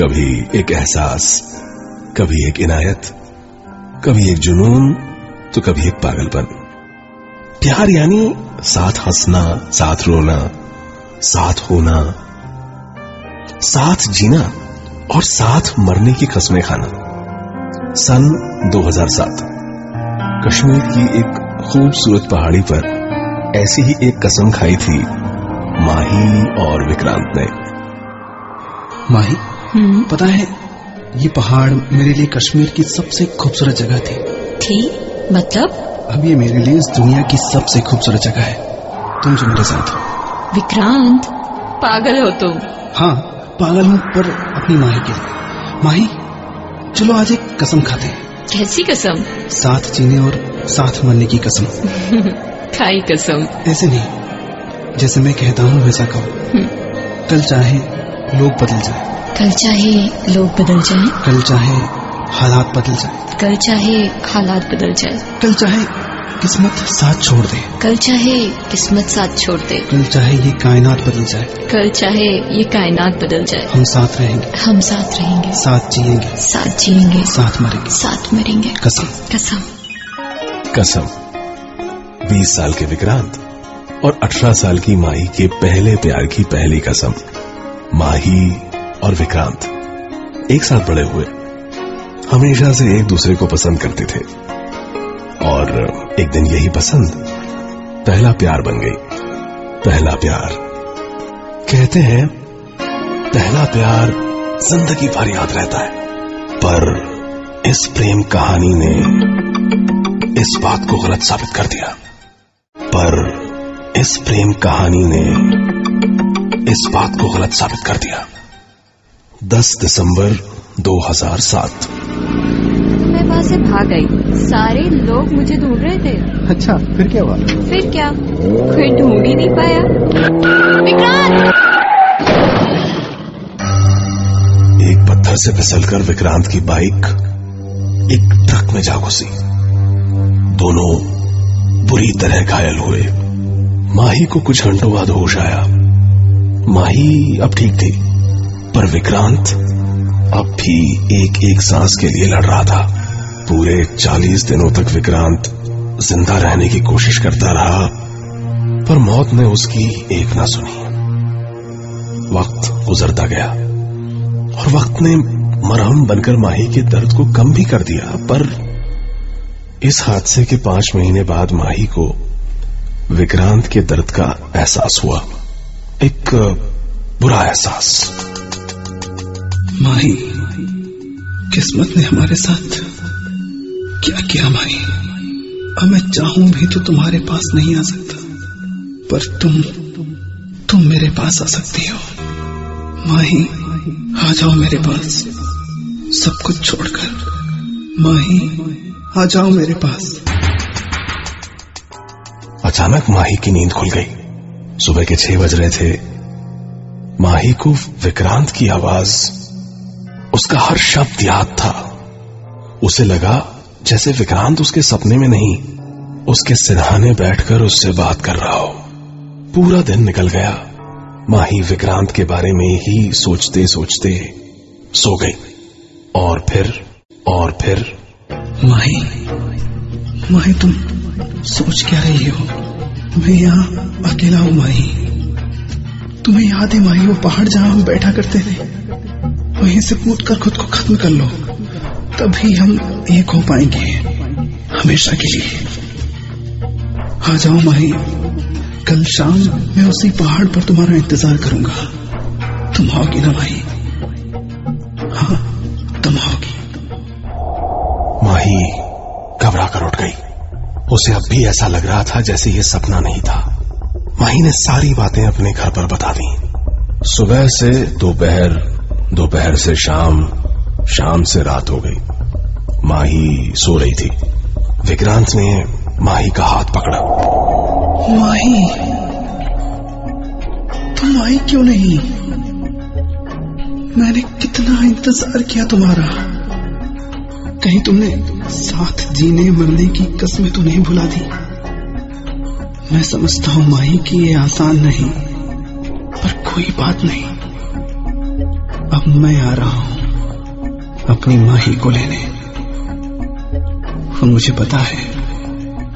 कभी एक एहसास, कभी एक इनायत, कभी एक जुनून तो कभी एक पागलपन। प्यार यानी साथ हंसना, साथ रोना, साथ होना, साथ जीना और साथ मरने की कस्में खाना। सन 2007 कश्मीर की एक खूबसूरत पहाड़ी पर ऐसी ही एक कसम खाई थी माही और विक्रांत ने। माही, पता है ये पहाड़ मेरे लिए कश्मीर की सबसे खूबसूरत जगह थी। मतलब? अब ये मेरे लिए इस दुनिया की सबसे खूबसूरत जगह है, तुम जो मेरे साथ हो। विक्रांत, पागल हो तुम। हाँ, पागल हूँ, पर अपनी माही के लिए। माही, चलो आज एक कसम खाते हैं। कैसी कसम? साथ जीने और साथ मरने की कसम। खाई कसम? ऐसे नहीं, जैसे मैं कहता हूँ वैसा कहो। कल चाहे लोग बदल जाए, कल चाहे लोग बदल जाए, कल चाहे हालात बदल जाए, कल चाहे हालात बदल जाए, कल चाहे किस्मत साथ छोड़ दे, कल चाहे किस्मत साथ छोड़ दे, कल चाहे ये कायनात बदल जाए, कल चाहे ये कायनात बदल जाए, हम साथ रहेंगे, हम साथ रहेंगे, साथ जिएंगे, साथ जिएंगे, साथ मरेंगे, साथ मरेंगे। कसम। कसम। कसम। 20 साल के विक्रांत और 18 साल की माही के पहले प्यार की पहली कसम। माही और विक्रांत एक साथ बड़े हुए, हमेशा से एक दूसरे को पसंद करते थे और एक दिन यही पसंद पहला प्यार बन गई। पहला प्यार, कहते हैं पहला प्यार जिंदगी भर याद रहता है, पर इस प्रेम कहानी ने इस बात को गलत साबित कर दिया। पर इस प्रेम कहानी ने इस बात को गलत साबित कर दिया। 10 दिसंबर 2007। मैं वहां से भाग गई, सारे लोग मुझे ढूंढ रहे थे। अच्छा, फिर क्या हुआ? फिर क्या, कोई ढूंढ ही नहीं पाया। विक्रांत! एक पत्थर से फिसलकर विक्रांत की बाइक एक ट्रक में जा घुसी। दोनों बुरी तरह घायल हुए। माही को कुछ घंटों बाद होश आया। माही अब ठीक थी, पर विक्रांत अब भी एक एक सांस के लिए लड़ रहा था। पूरे 40 दिनों तक विक्रांत जिंदा रहने की कोशिश करता रहा, पर मौत ने उसकी एक ना सुनी। वक्त गुजरता गया और वक्त ने मरहम बनकर माही के दर्द को कम भी कर दिया, पर इस हादसे के 5 महीने बाद माही को विक्रांत के दर्द का एहसास हुआ। एक बुरा एहसास। माही, किस्मत ने हमारे साथ क्या किया माही? अब मैं चाहूं भी तो तुम्हारे पास नहीं आ सकता, पर तुम मेरे पास आ सकती हो। माही, आ जाओ मेरे पास, सब कुछ छोड़कर। माही, आ जाओ मेरे पास। अचानक माही की नींद खुल गई। सुबह के 6 बज रहे थे। माही को विक्रांत की आवाज, उसका हर शब्द याद था। उसे लगा जैसे विक्रांत उसके सपने में नहीं, उसके सिरहाने बैठकर उससे बात कर रहा हो। पूरा दिन निकल गया। माही विक्रांत के बारे में ही सोचते सोचते सो गई। और फिर माही, तुम सोच क्या रही हो? मैं यहाँ अकेला हूँ माही। तुम्हें याद है माही, वो पहाड़ जहाँ हम बैठा करते थे, वहीं से कूदकर खुद को खत्म कर लो, तभी हम एक हो पाएंगे हमेशा के लिए। आ जाओ माही, कल शाम मैं उसी पहाड़ पर तुम्हारा इंतजार करूंगा। तुम आओगी ना माही? हाँ, तुम आओगी। माही घबरा कर उठ गई। उसे अब भी ऐसा लग रहा था जैसे ये सपना नहीं था। माही ने सारी बातें अपने घर पर बता दी। सुबह से दोपहर, दोपहर से शाम, शाम से रात हो गई। माही सो रही थी। विक्रांत ने माही का हाथ पकड़ा। माही, तुम आई क्यों नहीं? मैंने कितना इंतजार किया तुम्हारा। कहीं तुमने साथ जीने मरने की कस्में तो नहीं भुला दी? मैं समझता हूं माही कि ये आसान नहीं, पर कोई बात नहीं, अब मैं आ रहा हूं। अपनी माही को लेने, और मुझे पता है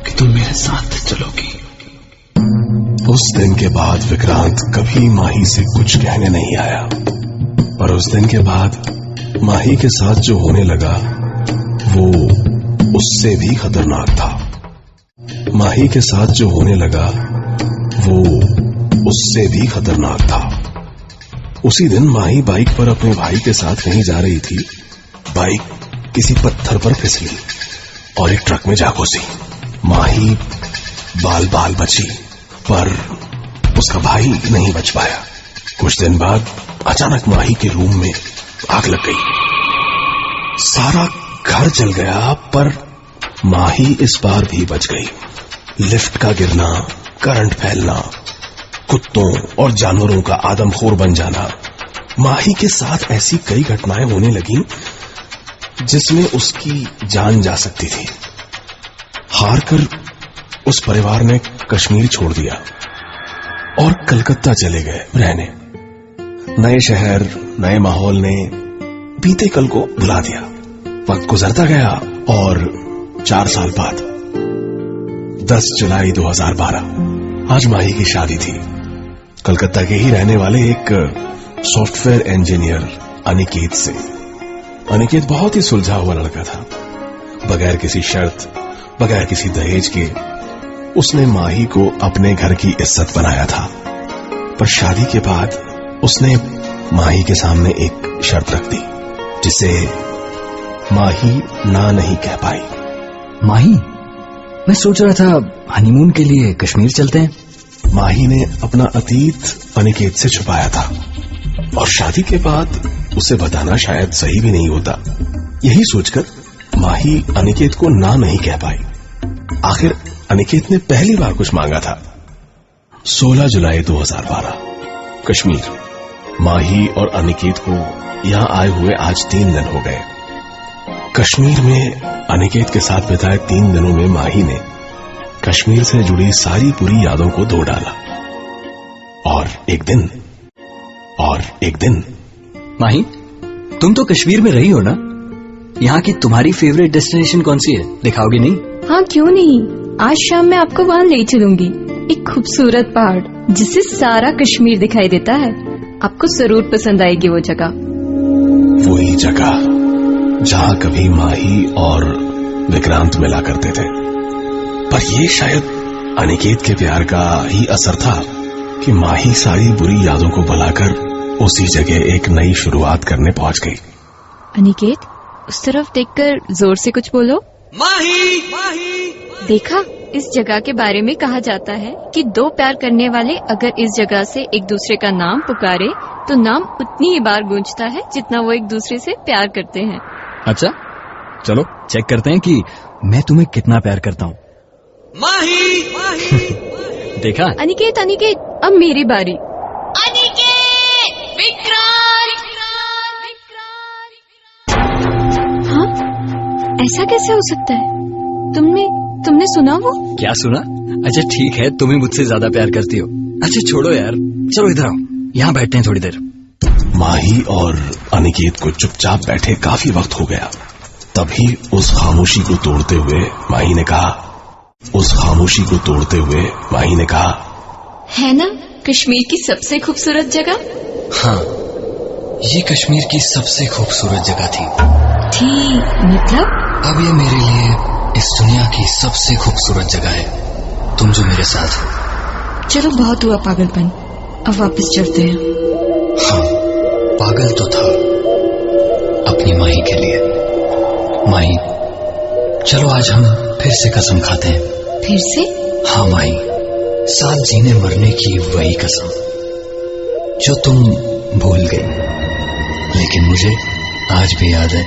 कि तुम मेरे साथ चलोगी। उस दिन के बाद विक्रांत कभी माही से कुछ कहने नहीं आया, पर उस दिन के बाद माही के साथ जो होने लगा वो उससे भी खतरनाक था। माही के साथ जो होने लगा वो उससे भी खतरनाक था। उसी दिन माही बाइक पर अपने भाई के साथ कहीं जा रही थी। बाइक किसी पत्थर पर फिसली और एक ट्रक में जा घुसी। माही बाल बाल बची, पर उसका भाई नहीं बच पाया। कुछ दिन बाद अचानक माही के रूम में आग लग गई। सारा घर जल गया, पर माही इस बार भी बच गई। लिफ्ट का गिरना, करंट फैलना, कुत्तों और जानवरों का आदमखोर बन जाना, माही के साथ ऐसी कई घटनाएं होने लगीं जिसमें उसकी जान जा सकती थी। हारकर उस परिवार ने कश्मीर छोड़ दिया और कलकत्ता चले गए रहने। नए शहर, नए माहौल ने बीते कल को भुला दिया। वक्त गुजरता गया और 4 साल बाद 10 जुलाई 2012 आज माही की शादी थी। कलकत्ता के ही रहने वाले एक सॉफ्टवेयर इंजीनियर अनिकेत से। अनिकेत बहुत ही सुलझा हुआ लड़का था। बगैर किसी शर्त, बगैर किसी दहेज के उसने माही को अपने घर की इज्जत बनाया था। पर शादी के बाद उसने माही के सामने एक शर्त रख दी जिसे माही ना नहीं कह पाई। माही, मैं सोच रहा था हनीमून के लिए कश्मीर चलते हैं। माही ने अपना अतीत अनिकेत से छुपाया था और शादी के बाद उसे बताना शायद सही भी नहीं होता। यही सोचकर माही अनिकेत को ना नहीं कह पाई। आखिर अनिकेत ने पहली बार कुछ मांगा था। 16 जुलाई 2012 कश्मीर। माही और अनिकेत को यहां आए हुए आज 3 दिन हो गए। कश्मीर में अनिकेत के साथ बिताए 3 दिनों में माही ने कश्मीर से जुड़ी सारी बुरी यादों को धो डाला। और एक दिन माही, तुम तो कश्मीर में रही हो ना? यहाँ की तुम्हारी फेवरेट डेस्टिनेशन कौन सी है? दिखाओगी नहीं? हाँ, क्यों नहीं। आज शाम मैं आपको वहाँ ले चलूंगी। एक खूबसूरत पहाड़ जिससे सारा कश्मीर दिखाई देता है। आपको जरूर पसंद आएगी वो जगह। वही जगह जहां कभी माही और विक्रांत मिला करते थे। पर ये शायद अनिकेत के प्यार का ही असर था कि माही सारी बुरी यादों को भुलाकर उसी जगह एक नई शुरुआत करने पहुंच गई। अनिकेत, उस तरफ देखकर जोर से कुछ बोलो। माही, माही। देखा, इस जगह के बारे में कहा जाता है कि 2 प्यार करने वाले अगर इस जगह से एक दूसरे का नाम पुकारे तो नाम उतनी ही बार गूंजता है जितना वो एक दूसरे से प्यार करते हैं। अच्छा, चलो चेक करते हैं कि मैं तुम्हें कितना प्यार करता हूँ। माही, माही। देखा? अनिकेत, अब मेरी बारी। अनिकेत, विक्रांत। हाँ, ऐसा कैसे हो सकता है? तुमने सुना वो? क्या सुना? अच्छा ठीक है, तुम ही मुझसे ज्यादा प्यार करती हो। अच्छा छोड़ो यार, चलो इधर आओ, यहाँ बैठते हैं थोड़ी देर। माही और अनिकेत को चुपचाप बैठे काफी वक्त हो गया। तभी उस खामोशी को तोड़ते हुए माही ने कहा, है ना कश्मीर की सबसे खूबसूरत जगह? हाँ, ये कश्मीर की सबसे खूबसूरत जगह थी। मतलब? अब ये मेरे लिए इस दुनिया की सबसे खूबसूरत जगह है, तुम जो मेरे साथ हो। चलो बहुत हुआ पागलपन, अब वापस चलते हैं। हाँ, पागल तो था अपनी माही के लिए। माही, चलो आज हम फिर से कसम खाते हैं। फिर से? हाँ माही, साथ जीने मरने की वही कसम जो तुम भूल गई, लेकिन मुझे आज भी याद है।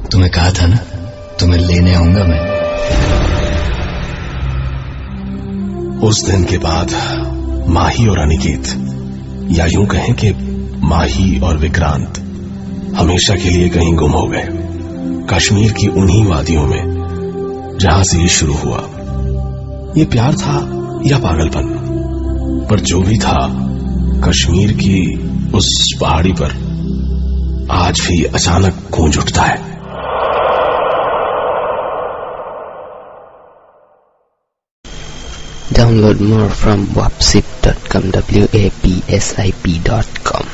तुम्हें कहा था ना, तुम्हें लेने आऊंगा मैं। उस दिन के बाद माही और अनिकेत, या यूं कहें कि माही और विक्रांत, हमेशा के लिए कहीं गुम हो गए। कश्मीर की उन्हीं वादियों में जहां से ये शुरू हुआ। ये प्यार था या पागलपन, पर जो भी था, कश्मीर की उस पहाड़ी पर आज भी अचानक गूंज उठता है। Download more from wapsip.com, wapsip.com.